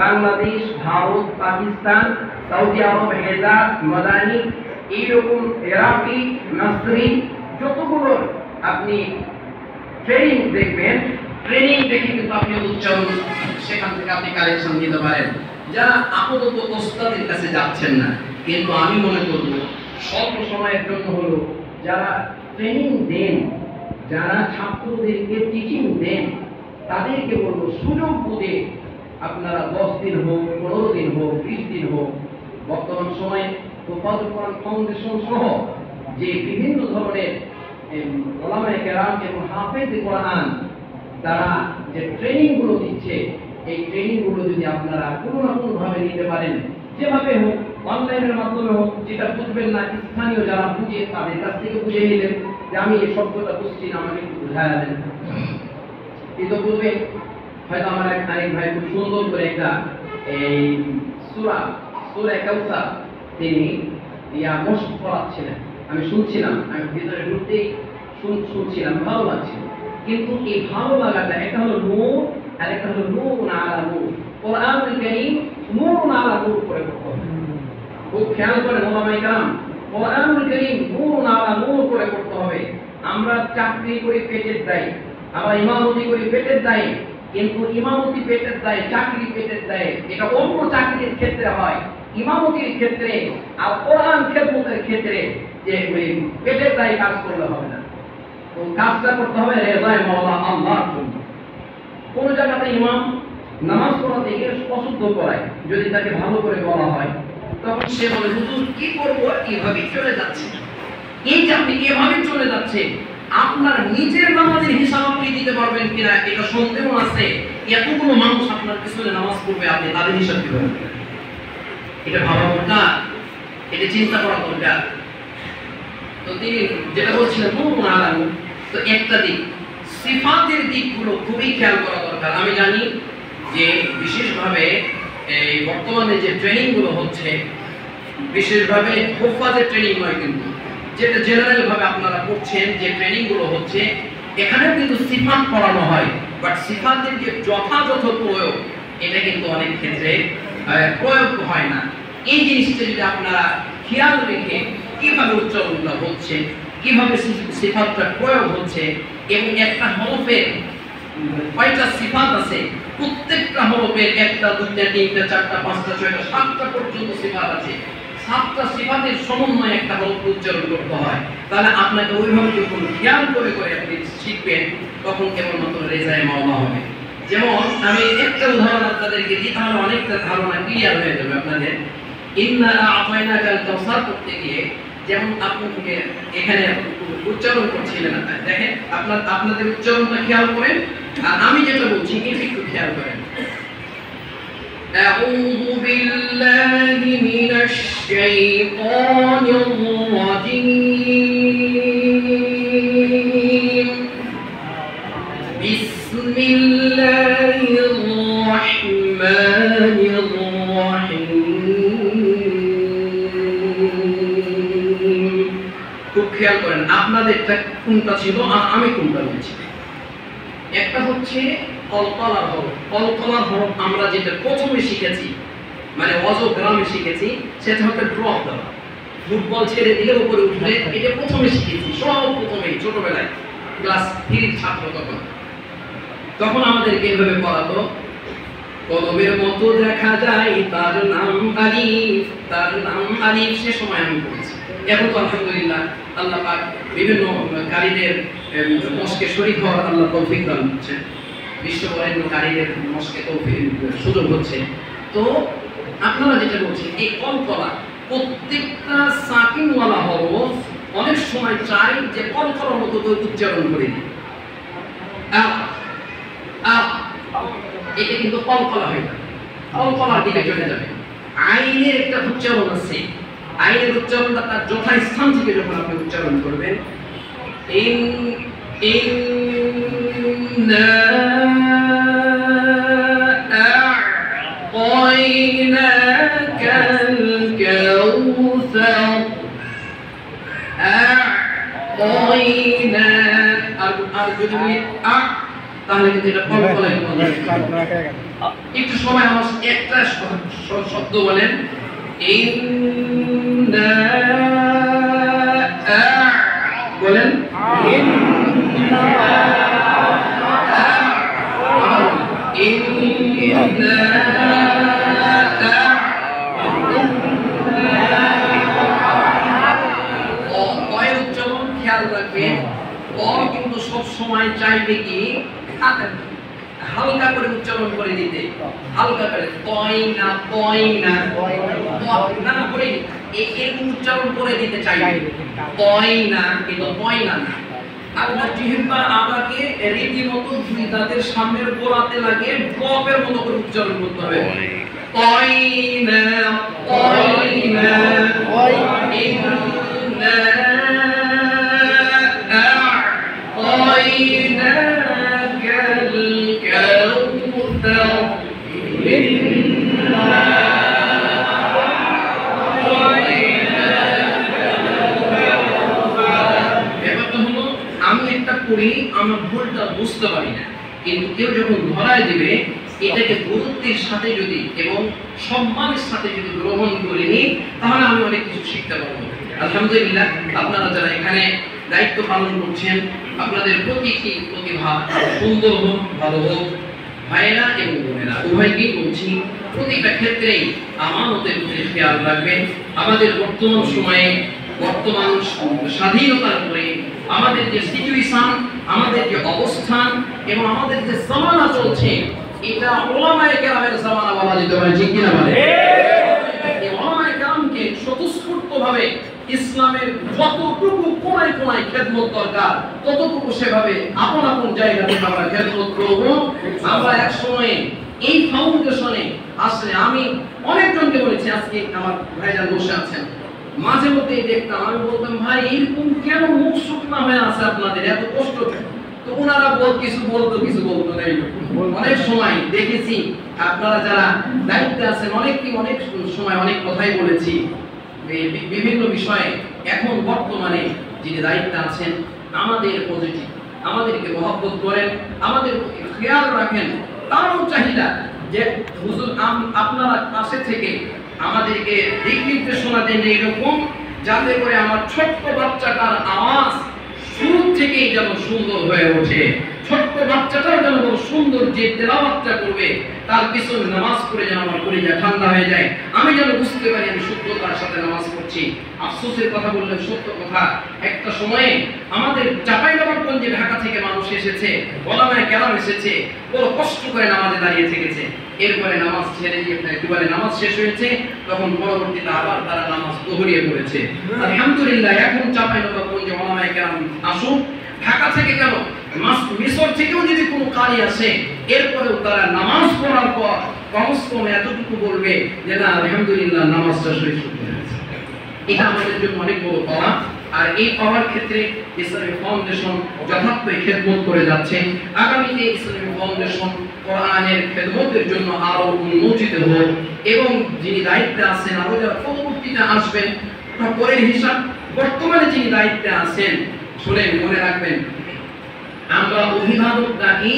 Bangladesh, Bharat, Pakistan, Saudi আরব, হেজাজ, মাদানী, এইরকম ইরাকি, নাসরি, যতগুলো আপনি ট্রেনিং দেখবেন, ট্রেনিং দেখে কিন্তু আপনি উচ্চারণ সেখান থেকে আপনি কালেকশন নিতে পারেন। যারা আপাতত ওস্তাদের কাছে যাচ্ছেন না, কিন্তু আমি মনে করব স্বল্প সময়ের জন্য হলো যারা ট্রেনিং দেন, যারা ছাত্রদেরকে টিচিং দেন, তাদেরকে বলবো সুযোগ বুঝে আপনারা 10 দিন হোক, 15 দিন হোক, 20 দিন হোক, বর্তমান সময়ে হেফাজত কোরআন ফাউন্ডেশন সহ যে বিভিন্ন ধরনের ওলামায়ে কেরাম এবং হাফেজে কোরআন তারা যে ট্রেনিং গুলো দিচ্ছে, এই ট্রেনিং গুলো যদি আপনারা কোনো না কোনো ভাবে নিতে পারেন, যেভাবে হোক, অনলাইনের মাধ্যমে হোক, যেটা বুঝবেন না স্থানীয় যারা বুঝে তাদের কাছ থেকে বুঝে নিলেন যে আমি এই শব্দটা বুঝছি না, আমাকে একটু বুঝায় দেন। ইতিপূর্বে হয়তো আমার আরেক ভাই খুব সুন্দর করে একটা এই সূরা কাউসার তিনি মশক পড়াচ্ছিলেন, আমি শুনছিলাম, আমি ভিতরে ঢুকতেই শুনছিলাম, ভালো লাগছিল। কিন্তু এই ভালো লাগাটা একটা হলো নূর আর একটা হলো নূরুন আলা নূর। কোরআনুল কারীম নূরুন আলা নূর করে পড়তে হবে। খুব খেয়াল করেন ওলামায়ে কেরাম, কোরআনুল কারীম নূরুন আলা নূর করে পড়তে হবে। আমরা চাকরি করি পেটের দায়ে, আবার ইমামতি করি পেটের দায়ে, কিন্তু ইমামতি পেটের দায়ে, চাকরি পেটের দায়ে, এটা অন্য চাকরির ক্ষেত্রে হয়, ইমামতির ক্ষেত্রে আর কোরআন খেদমতের ক্ষেত্রে যে পেটের দায়ে কাজ করলে হবে না। তো কাজটা করতে হবে রেজায়ে মাওলা আল্লাহর জন্য। কোন জায়গাতে ইমাম নামাজ পড়াতে গিয়ে অশুদ্ধ করায়, যদি তাকে ভালো করে বলা হয়, তখন সে বলে হুজুর কি করব, এইভাবেই চলে যাচ্ছে। এই যে আপনি এভাবে চলে যাচ্ছে, আপনার নিজের নামাজের হিসাব আপনি দিতে পারবেন কিনা এটা সন্দেহ আছে। এতগুলো মানুষ আপনার পিছনে নামাজ পড়বে, আপনি তাদের হিসাব দিবেন, এটা ভাবা দরকার, এটা চিন্তা করা দরকার। তো তিনি যেটা বলছিলেন নূরুন আলা নূর, তো একটা দিক সিফাতের দিকগুলো খুবই খেয়াল করা দরকার। আমি জানি যে বিশেষভাবে এই বর্তমানে যে ট্রেনিং গুলো হচ্ছে, বিশেষভাবে হুফাজের ট্রেনিং নয়, কিন্তু যেটা জেনারেল ভাবে আপনারা করছেন যে ট্রেনিং গুলো হচ্ছে, এখানেও কিন্তু সিফাত পড়ানো হয়, বাট সিফাতের যে যথাযথ প্রয়োগ এটা কিন্তু অনেক ক্ষেত্রে প্রয়োগ হয় না। এই জিনিসটা যদি আপনারা খেয়াল রেখে কিভাবে উচ্চারণটা হচ্ছে, কিভাবে সিফাতটা প্রয়োগ হচ্ছে, এবং একটা হরফের কয়টা সিফাত আছে, প্রত্যেকটা হরফের একটা, দুইটা, তিনটা, চারটা, পাঁচটা, ছয়টা, সাতটা পর্যন্ত সিফাত আছে, সাতটা সিফাতের সমন্বয়ে একটা হরফ উচ্চারণ করতে হয়। তাহলে আপনাকে ওইভাবে যখন খেয়াল করে করে আপনি শিখবেন, তখন কেবলমাত্র রেজায়ে মাওলা হবে। যেমন আমি একটা উদাহরণ আপনাদেরকে দিই, তাহলে অনেকটা ধারণা ক্লিয়ার হয়ে যাবে আপনাদের। ইন্না আ'তাইনাকাল কাউসার করতে গিয়ে যেমন আপনাকে এখানে উচ্চারণ করছিলেন, দেখেন আপনাদের উচ্চারণটা খেয়াল করেন, আর আমি যেটা বলছি একটু খেয়াল করেন। আউযু বিল্লাহি মিনাশ শাইতানির রাজীম। বিসমিল্লাহির রাহমানির রাহিম। খুব খেয়াল করেন আপনাদেরটা কোনটা ছিল আর আমি কোনটা বলছি। একটা হচ্ছে কলকলার হরফ। কলকলার হরফ আমরা যেটা প্রথমে শিখেছি, মানে অজগ্রামে শিখেছি, সেটা হচ্ছে ড্রপ দেওয়া, ফুটবল ছেড়ে দিলে উপরে উঠলে, এটা প্রথমে শিখেছি, প্রথমে ছোটবেলায় ক্লাস 3 ছাত্র তখন আমাদেরকে এভাবে পড়াতো, কলমের মতো দেখা যায় তার নাম আলিফ, তার নাম আলিফ। সে সময় আমি পড়েছি। এখন তো আলহামদুলিল্লাহ আল্লাহ পাক বিভিন্ন কারীদের মস্কে শরীক হওয়ার আল্লাহ তৌফিক দান করছেন, বিশ্ববরেণ্য কারীদের মস্কে তৌফিক সুযোগ হচ্ছে। তো আপনারা যেটা বলছেন, এই কলকলা প্রত্যেকটা সাকিনওয়ালা হরফ অনেক সময় চাই যে কলকলার মতো করে উচ্চারণ করে দিই, এটা কিন্তু কলকলা হয়ে যাবে, কলকলার দিকে চলে যাবে। আইনের একটা উচ্চারণ আছে, আইনের উচ্চারণটা তার যথাস্থান থেকে যখন আপনি উচ্চারণ করবেন, ইন্না আ'তাইনাকাল কাউসার, আ'তাইনা, আর যদি তাহলে কিন্তু এটা কলকলা। একটু সময় আমার একটা শব্দ বলেন, ইন্না বলেন, উচ্চারণ খেয়াল রাখবেন। কিন্তু সব সময় চাইবে কি হালকা করে উচ্চারণ করে দিতে, হালকা করে তয় না না করে এরকম উচ্চারণ করে দিতে চাইবে, তয় না কিন্তু তয় না। আপনার জিহ্বা আমাকে রীতিমতো দুই দাঁতের সামনের গোড়াতে লাগিয়ে ড্রপের মতো করে উচ্চারণ করতে হবে। তয় না আমার ভুলটা বুঝতে পারি না, কিন্তু কেউ যখন ধরায় দিবে এটাকে গুরুত্বের সাথে যদি এবং সম্মানের সাথে যদি গ্রহণ করে নিই, তাহলে আমি অনেক কিছু শিখতে পারবো। আলহামদুলিল্লাহ, আপনারা যারা এখানে দায়িত্ব পালন করছেন, আপনাদের প্রতিটি প্রতিভা সুন্দর হোক, ভালো হোক। ভাইয়েরা এবং বোনেরা উভয়কেই বলছি, প্রতিটা ক্ষেত্রেই আমানতের প্রতি খেয়াল রাখবেন। আমাদের বর্তমান সময়ে, বর্তমান স্বাধীনতার পরে আমাদের যে সিচুয়েশন, আমাদের যে অবস্থান এবং আমাদের যে জামানা চলছে, এটা উলামায়ে কেরামের জামানা বলা যেতে পারে, ঠিক কিনা বলে? এই উলামায়ে কেরামকে স্বতঃস্ফূর্তভাবে ইসলামের যতটুকু কোনায় কোনায় খেদমত দরকার, ততটুকু সেভাবে আপন আপন জায়গাতে আমরা খেদমত করব। আমরা এক সময়ে এই ফাউন্ডেশনে আসলে আমি অনেকজনকে বলেছি, আজকে আমার ভাইজান বসে আছেন, মাঝে মধ্যে দেখতাম, আমি বলতাম ভাই এরকম কেন মুখ শুকনা হয়ে আছে আপনাদের, এত কষ্ট? তো ওনারা কিছু বলতো না। অনেক সময় দেখেছি আপনারা যারা দায়িত্বে আছেন, অনেক সময় অনেক কথাই বলেছি বিভিন্ন বিষয়ে। এখন বর্তমানে যিনি দায়িত্বে আছেন, আমাদের পজিটিভ, আমাদেরকে মহব্বত করেন, আমাদের খেয়াল রাখেন। তারও চাহিদা যে হুজুর আপনারা পাশে থেকে আমাদেরকে দিক নির্দেশনা দেন এইরকম, যাতে করে আমার ছোট্ট বাচ্চাটার আওয়াজ শুরু থেকেই যেন সুন্দর হয়ে ওঠে। ছোট্ট বাচ্চাটাও যেন বড় সুন্দর যে তেলাওয়াতটা করবে, তার পিছনে নামাজ পড়ে যেন আমার কলিজা ঠান্ডা হয়ে যায়। আমি যেন বুঝতে পারি আমি শুদ্ধতার সাথে নামাজ পড়ছি। আফসোসের কথা বললেন, সত্য কথা, একটা সময়ে আমাদের চাঁপাইনবাবগঞ্জে ঢাকা থেকে মানুষ এসেছে, ওলামায়ে কেরাম এসেছে, বড় কষ্ট করে নামাজে দাঁড়িয়ে থেকেছে। এরপরে নামাজ ছেড়ে দিয়ে দুবারে নামাজ শেষ হয়েছে, তখন পরবর্তীতে আবার তারা নামাজ দোহরিয়ে পড়েছে। আলহামদুলিল্লাহ, এখন চাঁপাইনবাবগঞ্জে ওলামায়ে কেরাম আসুন, ঢাকা থেকে কেন মিশর থেকেও যদি কোনো কারি আসে, এরপরেও তারা নামাজ পড়ার পর কমস কম এতটুকু বলবে যে না আলহামদুলিল্লাহ নামাজটা শেষ হয়েছে। এটা আমাদের জন্য অনেক বড় পাওয়া। আর এই পাওয়ার ক্ষেত্রে ইসলামী ফাউন্ডেশন যথার্থ খেদমত করে যাচ্ছে। আগামীতে ইসলামী ফাউন্ডেশন কোরআনের খেদমতের জন্য আরো উন্মোচিত হোক এবং যিনি দায়িত্বে আছেন, আরো যারা পরবর্তীতে আসবেন, পরের হিসাব বর্তমানে যিনি দায়িত্বে আছেন, শুনেন মনে রাখবেন, আমরা অভিভাবক ডাকি,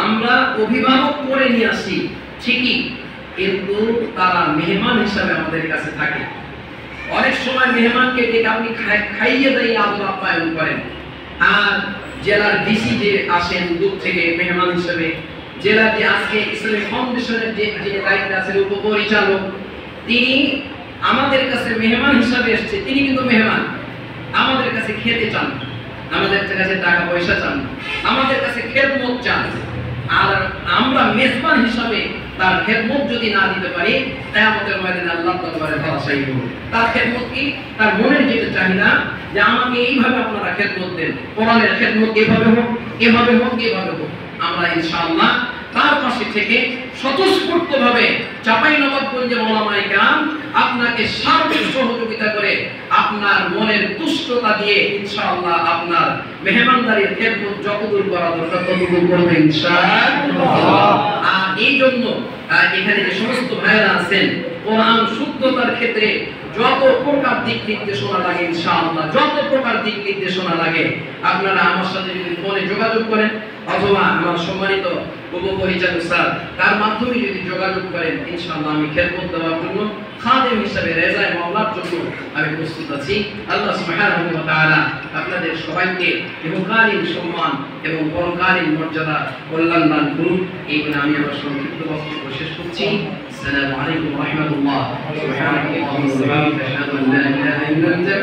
আমরা অভিভাবক করে নিয়ে আসি ঠিকই, কিন্তু তারা মেহমান হিসাবে আমাদের কাছে থাকে। অনেক সময় মেহমানকে ডেকে আপনি খাইয়ে দিয়ে আদর আপ্যায়ন করেন, আর জেলার ডিসি যে আসেন দূর থেকে মেহমান হিসেবে, জেলার যে আজকে ইসলামী ফাউন্ডেশনের যে দায়িত্বে আছেন উপপরিচালক, তিনি আমাদের কাছে মেহমান হিসাবে এসেছে। তিনি কিন্তু মেহমান, আমাদের কাছে খেতে চান, আমাদের কাছে টাকা পয়সা চান, আমাদের কাছে খেদমত চান। আর আমরা মেজবান হিসাবে তার খেদমত যদি না দিতে পারি, কিয়ামতের ময়দানে আল্লাহর দরবারে ধরাশায়ী হব। তার খেদমত কি? তার মনের যেটা চাহিদা যে আমাকে এইভাবে আপনারা খেদমত দেন, কোরআনের খেদমত এভাবে হোক, এভাবে হোক, এভাবে হোক। আমরা ইনশাআল্লাহ তার পাশে থেকে স্বতঃস্ফূর্তভাবে চাঁপাইনবাবগঞ্জের ওলামায়ে কেরাম আপনাকে সার্বিক সহযোগিতা করে আপনার মনের তুষ্টতা দিয়ে ইনশাআল্লাহ আপনার মেহমানদারির খেদমত যতদূর করা দরকার ততদূর করবে ইনশাআল্লাহ। আর এই জন্য এখানে যে সমস্ত ভাইরা আছেন, কোরআন শুদ্ধতার ক্ষেত্রে যত প্রকার দিক নির্দেশনা লাগে ইনশাআল্লাহ, যত প্রকার দিক নির্দেশনা লাগে আপনারা আমার সাথে যদি ফোনে যোগাযোগ করেন অথবা আমার সম্মানিত উপমহিজান স্যার তার মাধ্যমে যদি যোগাযোগ করেন ইনশাআল্লাহ আমি খেদমত দেওয়ার জন্য খাদেম হিসেবে রেজায়ে মাওলার জন্য আমি প্রস্তুত আছি। আল্লাহ সুবহানাহু ওয়া তাআলা আপনাদের সবাইকে ইহকালীন সম্মান এবং পরকালীন মর্যাদা কল্যাণ দান করুন। এই বলে আমি আমার সংক্ষিপ্ত বক্তব্য শেষ করছি। আসসালামু আলাইকুম ওয়া রাহমাতুল্লাহ। সুবহানাল্লাহি ওয়া বিহামদিহি আশহাদু আন লা ইলাহা ইল্লা আনতা